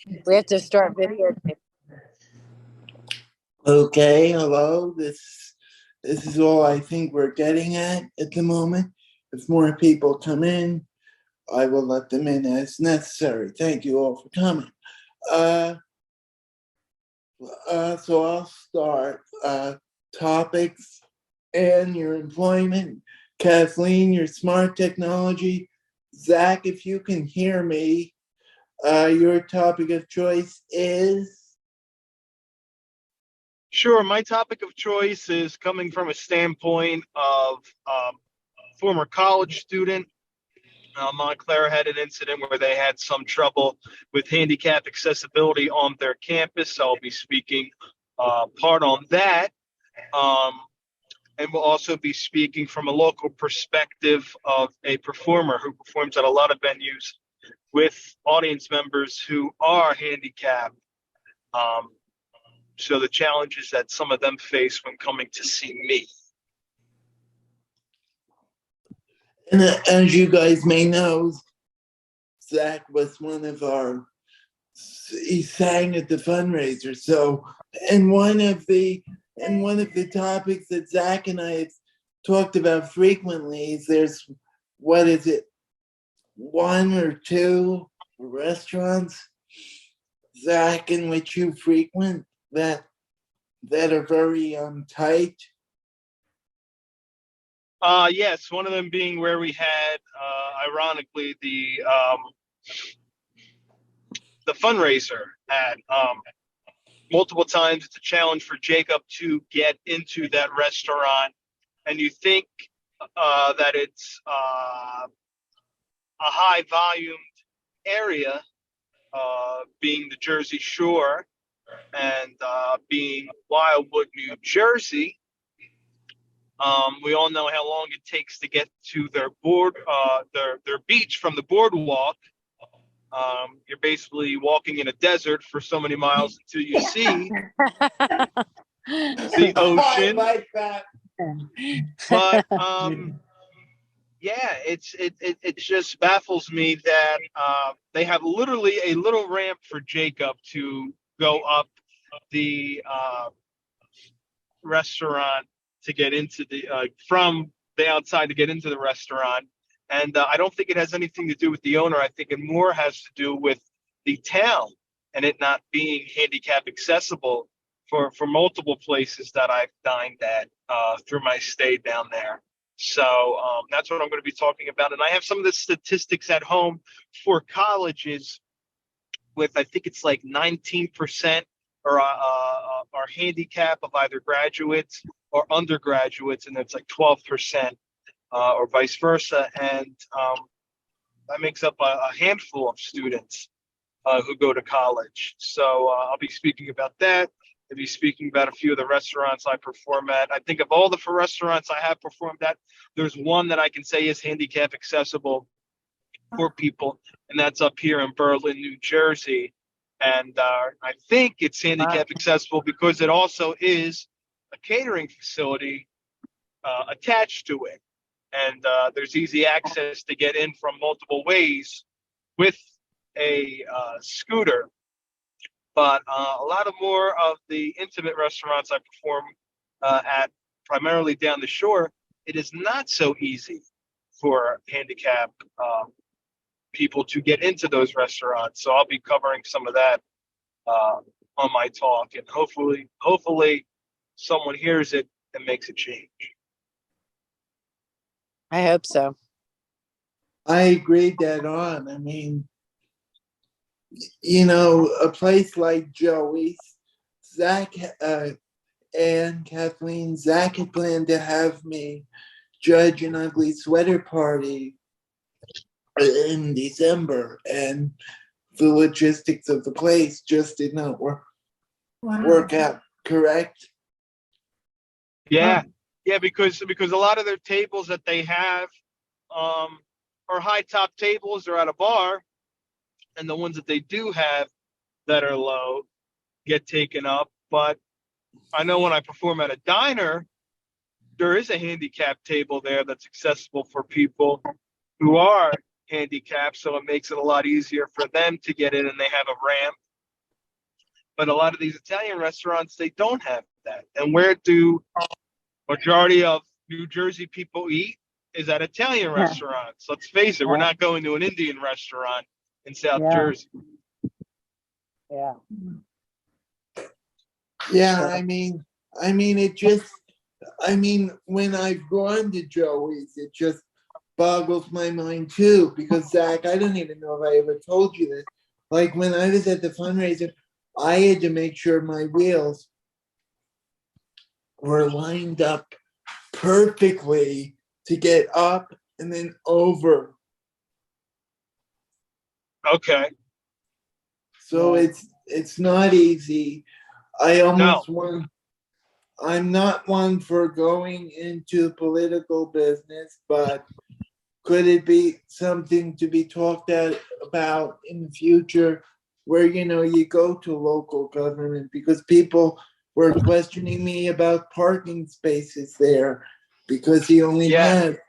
We have to start videotaping. Okay, hello. This is all I think we're getting at the moment. If more people come in, I will let them in as necessary. Thank you all for coming. Uh, so I'll start. Topics and your employment. Kathleen, your smart technology. Zach, if you can hear me, your topic of choice is. Sure. My topic of choice is coming from a standpoint of former college student. Montclair had an incident where they had some trouble with handicap accessibility on their campus. So I'll be speaking part on that. And we'll also be speaking from a local perspective of a performer who performs at a lot of venues with audience members who are handicapped. So the challenges that some of them face when coming to see me. And as you guys may know, Zach was one of our, he sang at the fundraiser. So, and one of the topics that Zach and I have talked about frequently is there's, what is it, one or two restaurants, Zach, in which you frequent that are very tight. Yes, one of them being where we had, ironically, the fundraiser at multiple times. It's a challenge for Jacob to get into that restaurant, and you think that it's a high volumed area, being the Jersey Shore and being Wildwood, New Jersey. We all know how long it takes to get to their beach from the boardwalk. You're basically walking in a desert for so many miles until you see the ocean. I like that. But yeah, it just baffles me that they have literally a little ramp for Jacob to go up the restaurant to get into the from the outside to get into the restaurant. And I don't think it has anything to do with the owner. I think it more has to do with the town and it not being handicap accessible for multiple places that I've dined at through my stay down there. So that's what I'm going to be talking about. And I have some of the statistics at home for colleges with, I think it's like 19% or are handicap of either graduates or undergraduates, and it's like 12% or vice versa. And that makes up a handful of students who go to college. So I'll be speaking about that. I'll be speaking about a few of the restaurants I perform at. I think of all the restaurants I have performed at, there's one that I can say is handicap accessible for people, and that's up here in Berlin, New Jersey. And I think it's handicap accessible because it also is a catering facility attached to it. And there's easy access to get in from multiple ways with a scooter. But a lot of more of the intimate restaurants I perform at, primarily down the shore, it is not so easy for handicapped people to get into those restaurants. So I'll be covering some of that on my talk, and hopefully someone hears it and makes a change. I hope so. I agree dead on. I mean, you know, a place like Joey's, Zach and Kathleen, Zach had planned to have me judge an ugly sweater party in December, and the logistics of the place just did not work out. Correct? Yeah, because a lot of their tables that they have are high top tables. They're at a bar, and the ones that they do have that are low get taken up. But I know when I perform at a diner, there is a handicap table there that's accessible for people who are handicapped, so it makes it a lot easier for them to get in, and they have a ramp. But a lot of these Italian restaurants, they don't have that. And where do majority of New Jersey people eat is at Italian Yeah. restaurants. Let's face it, we're not going to an Indian restaurant in South Yeah. Jersey. Yeah. Yeah, when I've gone to Joey's, it just boggles my mind too, because Zach, I don't even know if I ever told you this. Like when I was at the fundraiser, I had to make sure my wheels were lined up perfectly to get up and then over. Okay. So it's not easy. I'm not one for going into political business, but could it be something to be talked about in the future where, you go to local government, because people were questioning me about parking spaces there because he only Yeah. had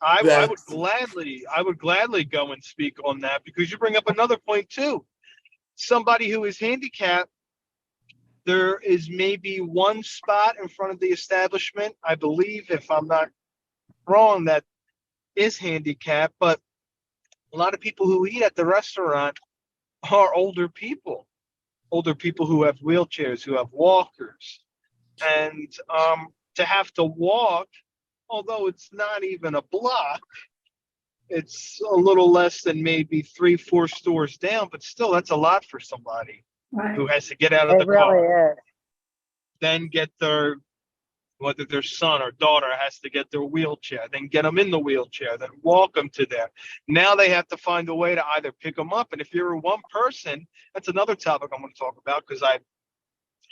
I that. would gladly go and speak on that, because you bring up another point too. Somebody who is handicapped, there is maybe one spot in front of the establishment, I believe, if I'm not wrong, that is handicapped, but a lot of people who eat at the restaurant are older people who have wheelchairs, who have walkers. And to have to walk, although it's not even a block, it's a little less than maybe 3-4 stores down, but still that's a lot for somebody Right. who has to get out of It the car, really is. then get whether their son or daughter has to get their wheelchair, then get them in the wheelchair, then walk them to there. Now they have to find a way to either pick them up. And if you're one person, that's another topic I'm going to talk about, because I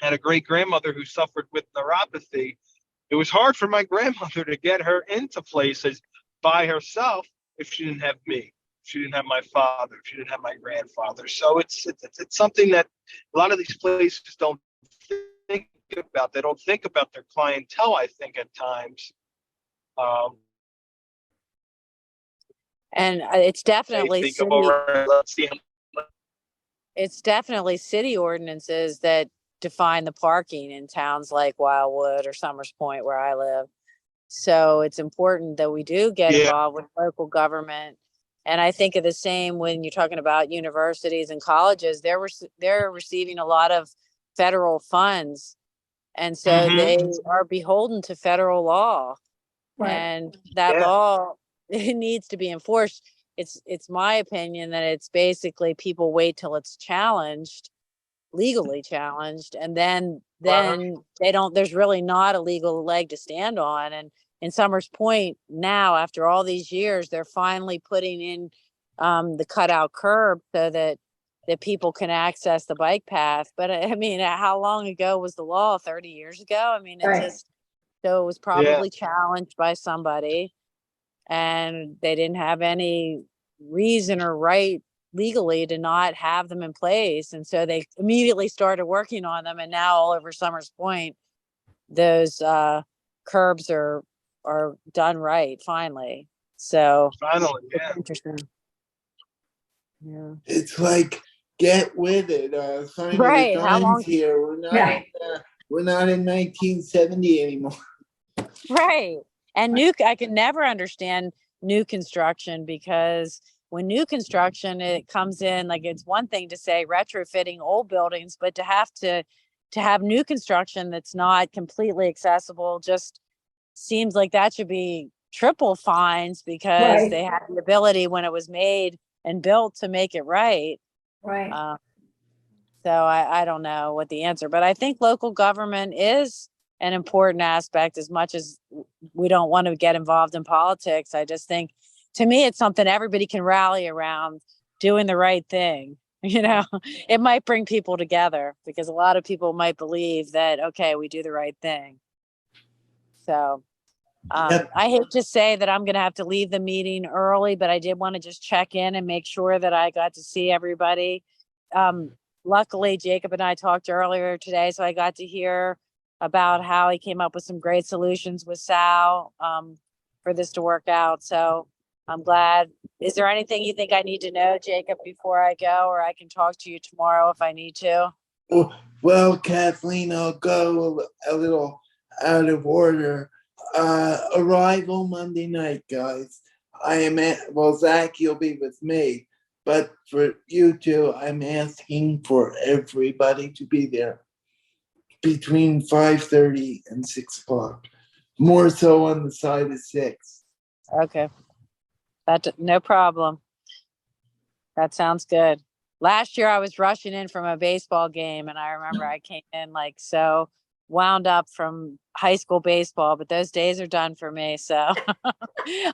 had a great grandmother who suffered with neuropathy. It was hard for my grandmother to get her into places by herself if she didn't have me. If she didn't have my father, if she didn't have my grandfather. So it's something that a lot of these places don't think about. They don't think about their clientele, I think, at times. And it's They definitely think of, city, all right, let's see. it's definitely city ordinances that define the parking in towns like Wildwood or Summers Point, where I live. So it's important that we do get Yeah. involved with local government. And I think of the same when you're talking about universities and colleges. They're receiving a lot of federal funds, and so Mhm. they are beholden to federal law. Right. And that Yeah. law, it needs to be enforced. It's my opinion that it's basically people wait till it's challenged, legally challenged, and then they don't, there's really not a legal leg to stand on. And in Summers Point now, after all these years, they're finally putting in the cutout curb so that people can access the bike path. But I mean, how long ago was the law? 30 years ago? I mean, it Right. just, so it was probably challenged by somebody, and they didn't have any reason or right legally to not have them in place. And so they immediately started working on them. And now all over Summers Point, those curbs are done right finally. So Finally, it's yeah. interesting. Yeah. It's like, get with it. Sign Right. of the How long? times here. We're not in 1970 anymore. Right. And I can never understand new construction, because when new construction, it comes in, like, it's one thing to say retrofitting old buildings, but to have new construction that's not completely accessible just seems like that should be triple fines, because Right. they had the ability when it was made and built to make it right. Right. So I don't know what the answer, but I think local government is an important aspect. As much as we don't want to get involved in politics, I just think, to me, it's something everybody can rally around, doing the right thing. It might bring people together, because a lot of people might believe that, okay, we do the right thing. So Yep. I hate to say that I'm going to have to leave the meeting early, but I did want to just check in and make sure that I got to see everybody. Luckily, Jacob and I talked earlier today, so I got to hear about how he came up with some great solutions with Sal for this to work out. So I'm glad. Is there anything you think I need to know, Jacob, before I go, or I can talk to you tomorrow if I need to? Well, Kathleen, I'll go a little out of order. Arrival Monday night, guys. Well, Zach, you'll be with me, but for you two, I'm asking for everybody to be there between 5:30 and 6 o'clock. More so on the side of 6. Okay. No problem. That sounds good. Last year I was rushing in from a baseball game and I remember I came in like so wound up from high school baseball, but those days are done for me. So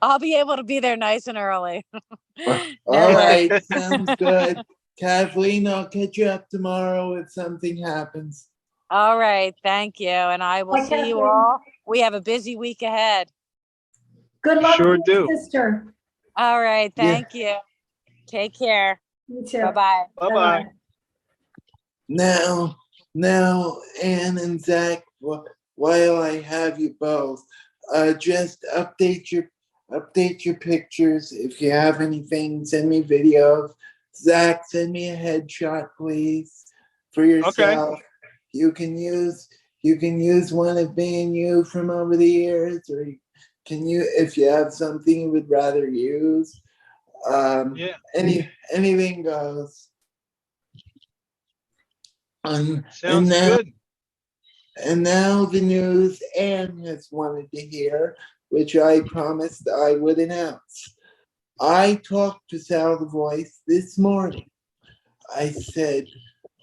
I'll be able to be there nice and early. All No worries. right, sounds good. Kathleen, I'll catch you up tomorrow if something happens. All right. Thank you. And I will Bye, see you Kathleen. all. We have a busy week ahead. Good luck Sure with your do. sister. All right. Yeah. Thank you. Take care. You too. Bye-bye. Bye-bye. Now, Ann and Zach, while I have you both, just update your pictures. If you have anything, send me videos. Zach, send me a headshot, please, for yourself. You can use one of me and you from over the years, or if you have something you would rather use. Yeah. Anything goes. Sounds good. And now the news Anne has wanted to hear, which I promised I would announce. I talked to Sal the Voice this morning. I said,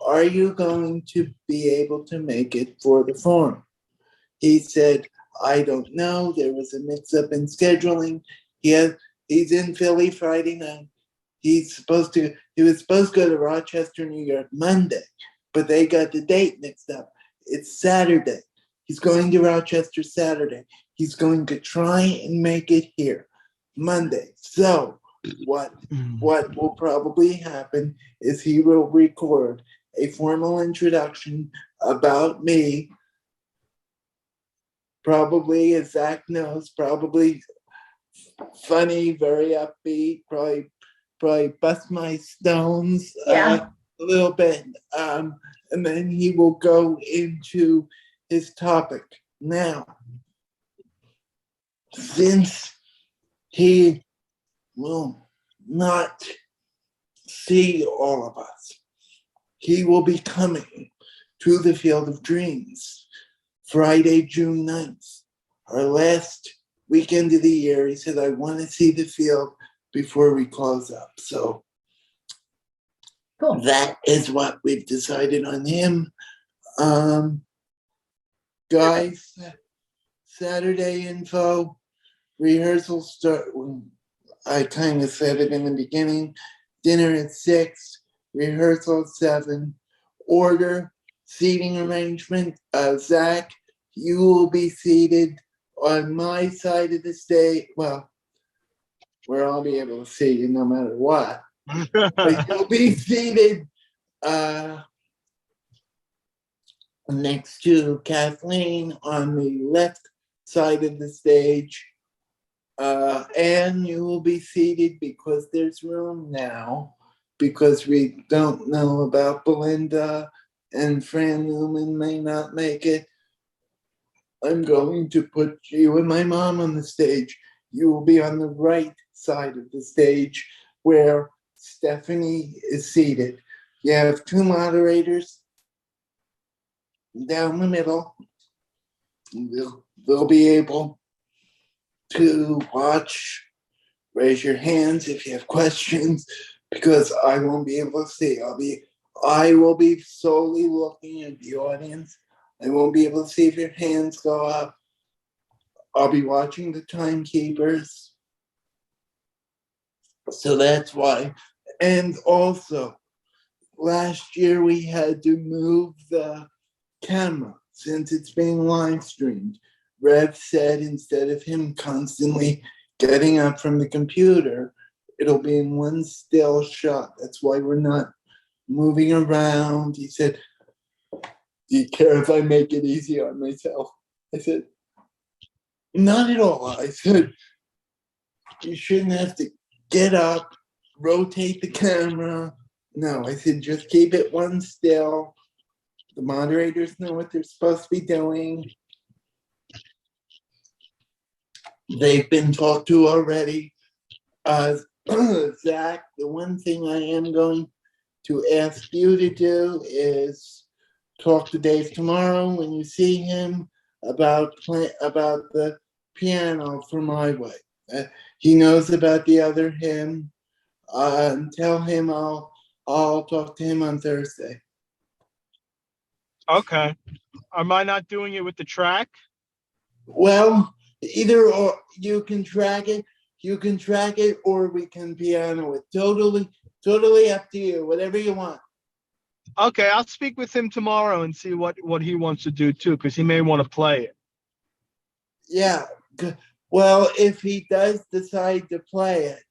"Are you going to be able to make it for the forum?" He said, "I don't know. There was a mix-up in scheduling. He's in Philly Friday night. He was supposed to go to Rochester, New York Monday, but they got the date mixed up. It's Saturday. He's going to Rochester Saturday. He's going to try and make it here Monday." So what will probably happen is he will record a formal introduction about me, probably, as Zach knows, probably funny, very upbeat, probably bust my stones Yeah. a little bit. And then he will go into his topic. Now, since he will not see all of us, he will be coming to the Field of Dreams Friday, June 9th, our last weekend of the year. He said, "I want to see the field before we close up." So Cool. that is what we've decided on him. Guys, Saturday info, rehearsals start. I kind of said it in the beginning. Dinner at 6, rehearsal at 7. Order, seating arrangement. Zach, you will be seated on my side of the stage. Well, where I'll be able to see you no matter what. But you'll be seated next to Kathleen on the left side of the stage. And you will be seated, because there's room now, because we don't know about Belinda and Fran Newman may not make it. I'm going to put you and my mom on the stage. You will be on the right side of the stage where Stephanie is seated. You have 2 moderators down the middle. They'll be able to watch. Raise your hands if you have questions, because I won't be able to see. I will be solely looking at the audience. I won't be able to see if your hands go up. I'll be watching the timekeepers. So that's why. And also, last year we had to move the camera since it's being live streamed. Rev said instead of him constantly getting up from the computer, it'll be in one still shot. That's why we're not moving around. He said, "Do you care if I make it easy on myself?" I said, "Not at all." I said, you shouldn't have to get up, rotate the camera. No, I said just keep it one still. The moderators know what they're supposed to be doing. They've been talked to already. Zach, the one thing I am going to ask you to do is talk to Dave tomorrow when you see him about the piano for My Way. He knows about the other hymn. Tell him I'll talk to him on Thursday. Okay. Am I not doing it with the track? Well, either or you can track it, or we can piano it. Totally up to you. Whatever you want. Okay, I'll speak with him tomorrow and see what he wants to do too, because he may want to play it. Yeah. Well, if he does decide to play it,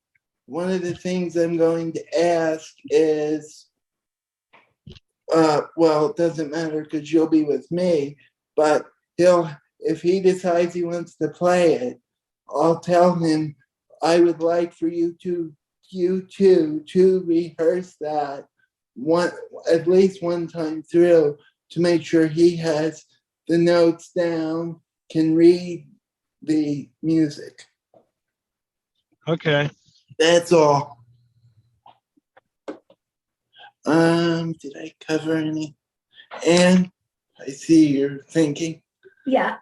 one of the things I'm going to ask is, well, it doesn't matter because you'll be with me, but if he decides he wants to play it, I'll tell him I would like for you two to rehearse that at least one time through to make sure he has the notes down, can read the music. Okay. That's all. Did I cover any? And I see you're thinking. Yeah,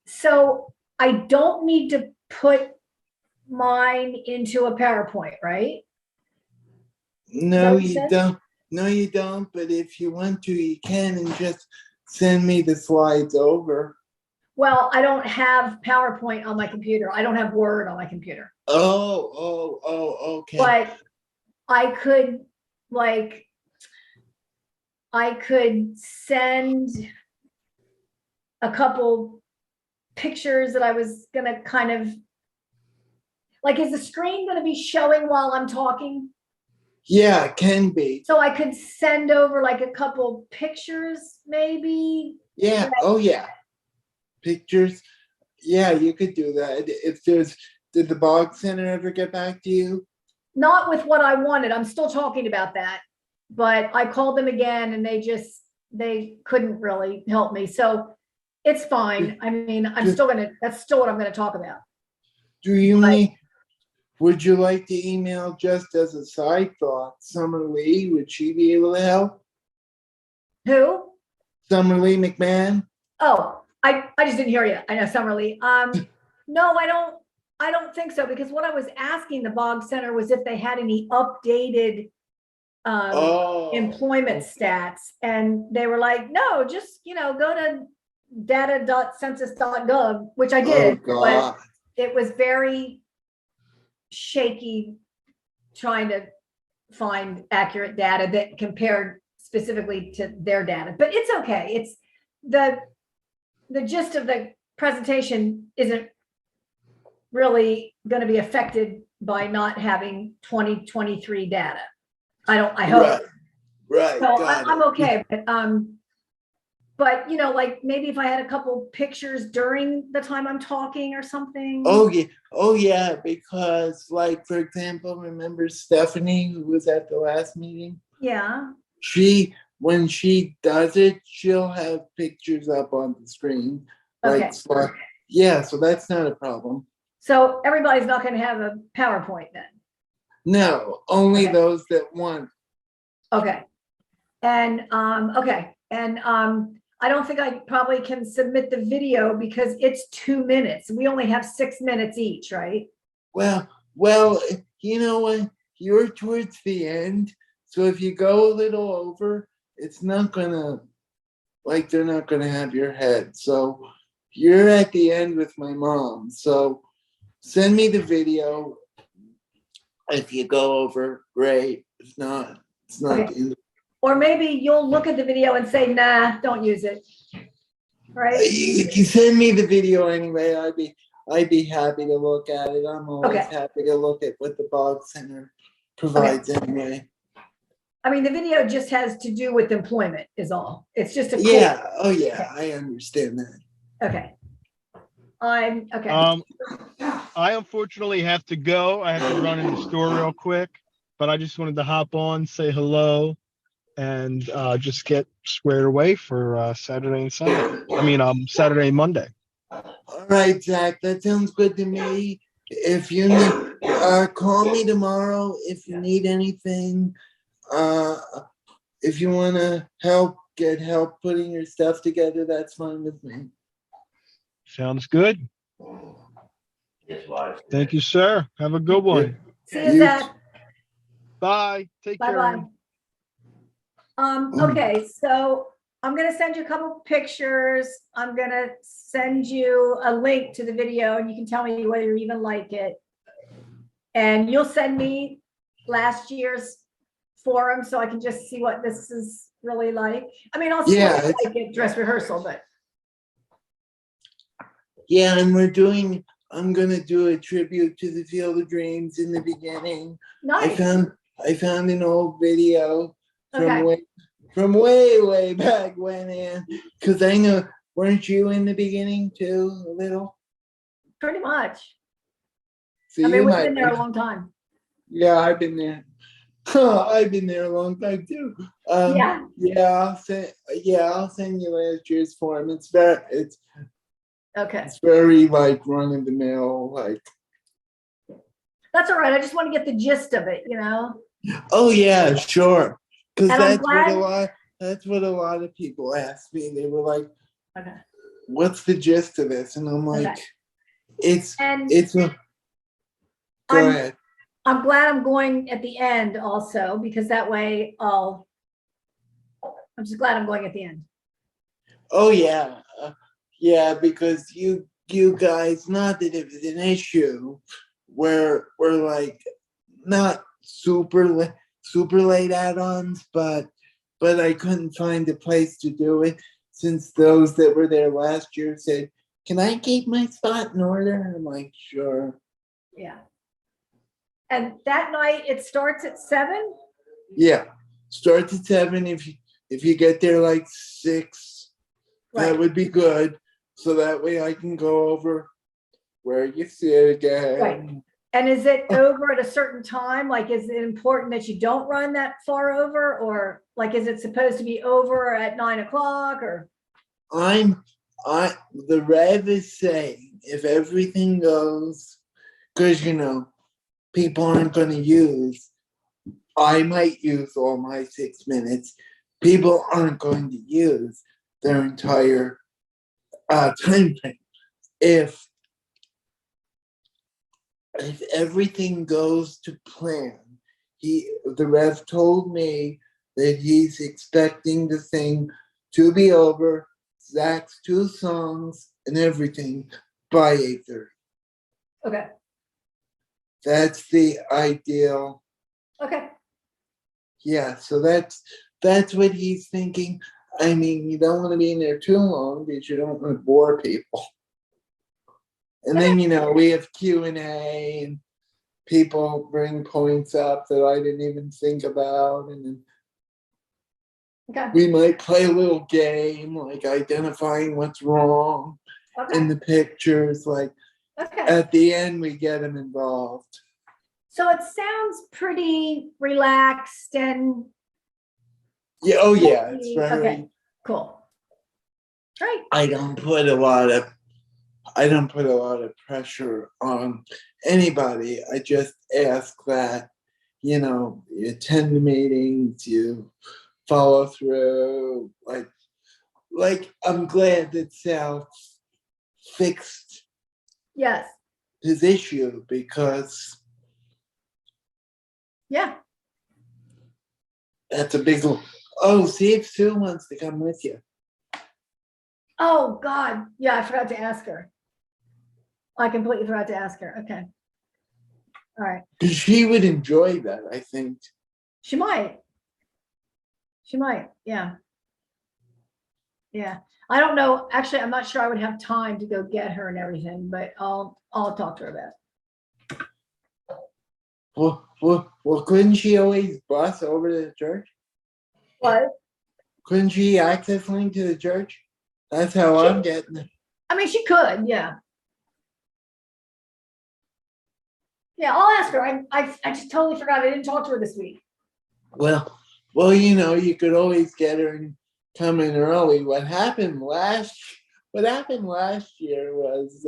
so I don't need to put mine into a PowerPoint, right? No, what you you said? don't. No, you don't. But if you want to, you can and just send me the slides over. Well, I don't have PowerPoint on my computer. I don't have Word on my computer. Oh, okay. But I could send a couple pictures that I was gonna kind of, like, is the screen gonna be showing while I'm talking? Yeah, it can be. So I could send over like a couple pictures, maybe? Yeah. Oh, yeah. Pictures. Yeah, you could do that. Did the Bog Center ever get back to you? Not with what I wanted. I'm still talking about that. But I called them again and they couldn't really help me. So it's fine. I mean, that's still what I'm gonna talk about. Would you like to email, just as a side thought, Summer Lee? Would she be able to help? Who? Summer Lee McMahon? Oh, I just didn't hear you. I know Summerlee. No, I don't think so, because what I was asking the Bog Center was if they had any updated employment stats, and they were like, no, just go to data.census.gov, which I did, but it was very shaky trying to find accurate data that compared specifically to their data. But it's okay. It's the gist of the presentation isn't really going to be affected by not having 2023 data. I hope. Right. So I'm okay. But like maybe if I had a couple pictures during the time I'm talking or something. Oh yeah, because like, for example, remember Stephanie, who was at the last meeting? Yeah. When she does it, she'll have pictures up on the screen. Okay. Yeah, so that's not a problem. So everybody's not going to have a PowerPoint then? No, only Okay. those that want. Okay. And I don't think I probably can submit the video because it's 2 minutes. We only have 6 minutes each, right? Well, you know what? You're towards the end, so if you go a little over, it's not gonna, like, they're not gonna have your head. So you're at the end with my mom. So send me the video. If you go over, great. If not, it's not. Okay. Or maybe you'll look at the video and say, nah, don't use it. Right? If you send me the video anyway, I'd be happy to look at it. I'm always happy to look at what the Bog Center provides anyway. I mean, the video just has to do with employment is all. It's just a yeah. Oh yeah, I understand that. Okay. Okay. I unfortunately have to go. I have to run in the store real quick, but I just wanted to hop on, say hello, and just get squared away for Saturday and Sunday. I mean, Saturday and Monday. All right, Zach, that sounds good to me. If you need, call me tomorrow if you need anything. Uh, if you want to get help putting your stuff together, that's fine with me. Sounds good. Thank you, sir. Have a good one. See you, Zach. Bye. Take care. Bye-bye. Okay, so I'm gonna send you a couple pictures. I'm gonna send you a link to the video and you can tell me whether you even like it. And you'll send me last year's forum so I can just see what this is really like. I mean, I'll see Yeah, what it's like at dress rehearsal, but Yeah, and I'm gonna do a tribute to the Field of Dreams in the beginning. nice. I found an old video Okay. from way back when, and because I know, weren't you in the beginning too, a little? Pretty much. So I you mean, we've might. been there a long time. Yeah, I've been there. I've been there a long time too. Yeah. I'll send you last year's form. It's Okay. very like run of the mill, like. That's all right. I just want to get the gist of it, you know? Oh yeah, sure. Because And I'm that's what a lot of people ask me. They were like, Okay. "What's the gist of this?" And I'm like, Okay. "It's And a." Go I'm- ahead. I'm glad I'm going at the end also, because that way I'm just glad I'm going at the end. Oh yeah, yeah. Because you guys, not that it was an issue, where we're like not super late add-ons, but I couldn't find a place to do it since those that were there last year said, "Can I keep my spot in order?" I'm like, "Sure." Yeah. And that night it starts at 7? Yeah, starts at 7. If you get there like 6, that Right. would be good. So that way I can go over where you sit again. Right. And is it over at a certain time? Like, is it important that you don't run that far over? Or like, is it supposed to be over at 9 o'clock or? The Rev is saying if everything goes, because people aren't going to use, I might use all my 6 minutes. People aren't going to use their entire time frame. If everything goes to plan, the Rev told me that he's expecting the thing to be over, Zach's 2 songs and everything by 8:30. Okay. That's the ideal. Okay. Yeah, so that's what he's thinking. I mean, you don't want to be in there too long because you don't want to bore people. And then we have Q&A and people bring points up that I didn't even think about, and then Okay. we might play a little game like identifying what's wrong in Okay. the pictures. Like Okay. at the end, we get them involved. So it sounds pretty relaxed and Yeah. Oh yeah. It's very. okay. Cool. Great. I don't put a lot of pressure on anybody. I just ask that you attend the meetings, you follow through. Like I'm glad that Sal fixed Yes. his issue because Yeah. that's a big. Oh, see if Sue wants to come with you. Oh, God. Yeah, I forgot to ask her. I completely forgot to ask her. Okay. All right. Because she would enjoy that, I think. She might. She might. Yeah. Yeah. I don't know. Actually, I'm not sure I would have time to go get her and everything, but I'll talk to her about it. Well, couldn't she always bus over to the church? What? Couldn't she access link to the church? That's how I'm getting it. I mean, she could. Yeah. Yeah, I'll ask her. I just totally forgot. I didn't talk to her this week. Well, you could always get her and come in early. What happened last year was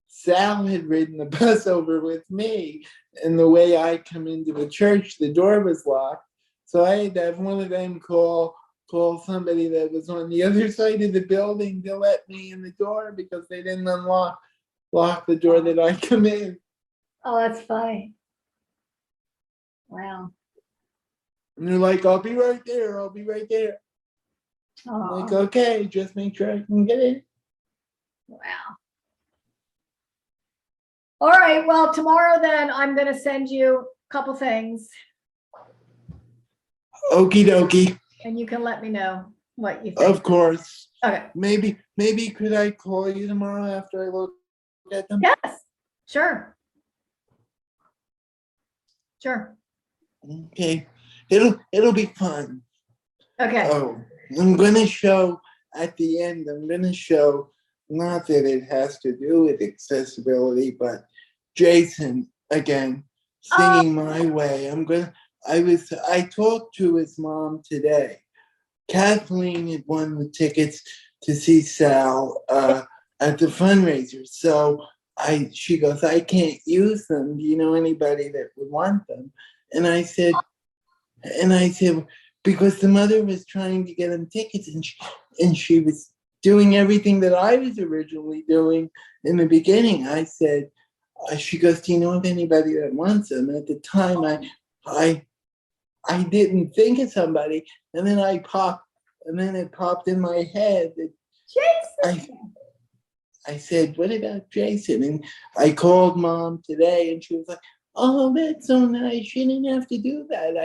Sal had ridden the bus over with me, and the way I come into the church, the door was locked. So I had to have one of them call somebody that was on the other side of the building to let me in the door because they didn't lock the door that I come in. Oh, that's funny. Wow. And they're like, I'll be right there. I'll be right there. I'm like, Oh, okay, just make sure I can get in. wow. All right, well, tomorrow then I'm gonna send you a couple things Okie dokie. and you can let me know what you think. Of course. Okay, Maybe could I call you tomorrow after I look at them? yes, sure. Sure, Okay. It'll be fun. okay. Oh, I'm gonna show at the end, not that it has to do with accessibility, but Jason again singing My Way. I talked to his mom today. Kathleen had won the tickets to see Sal at the fundraiser. So she goes, I can't use them. Do you know anybody that would want them? And I said, because the mother was trying to get him tickets, and she was doing everything that I was originally doing in the beginning. I said, she goes, do you know of anybody that wants them? And at the time, I didn't think of somebody, and then it popped in my head that Jason. I said, what about Jason? And I called Mom today, and she was like, oh, that's so nice. You didn't have to do that.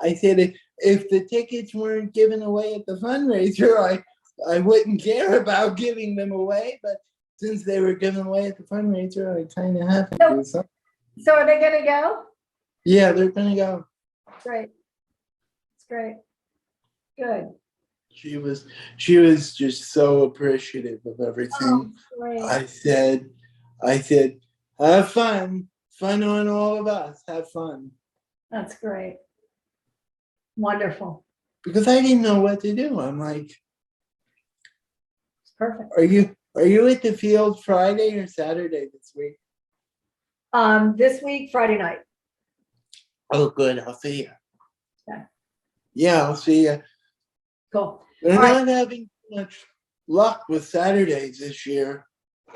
I said, if the tickets weren't given away at the fundraiser, I wouldn't care about giving them away. But since they were given away at the fundraiser, I kind of have to do something. So are they gonna go? Yeah, they're gonna go. Great. It's great. Good. She was just so appreciative of everything. Oh, great. I said, have fun on all of us. Have fun. That's great. Wonderful. Because I didn't know what to do. I'm like, It's perfect. are you at the field Friday or Saturday this week? This week, Friday night. Oh, good. I'll see you. Yeah. Yeah, I'll see you. Cool. They're All right. not having much luck with Saturdays this year.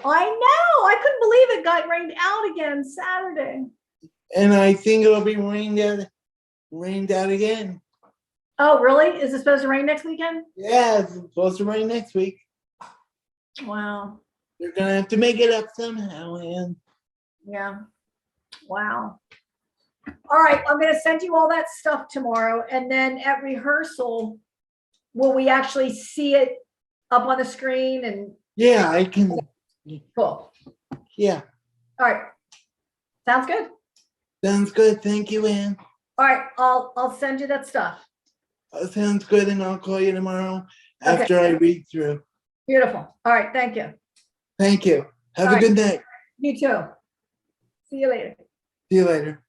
I know. I couldn't believe it got rained out again Saturday. And I think it'll be rained out again. Oh, really? Is it supposed to rain next weekend? Yeah, it's supposed to rain next week. Wow. They're gonna have to make it up somehow, Ann. Yeah. Wow. All right. I'm going to send you all that stuff tomorrow. And then at rehearsal, will we actually see it up on the screen? And Yeah, I can. cool. Yeah, All right. Sounds good. sounds good. Thank you, Ann. All right. I'll send you that stuff. Sounds good, and I'll call you tomorrow after I read through. Beautiful. All right. Thank you. Thank you. Have All a right. good night. You too. See you later. See you later.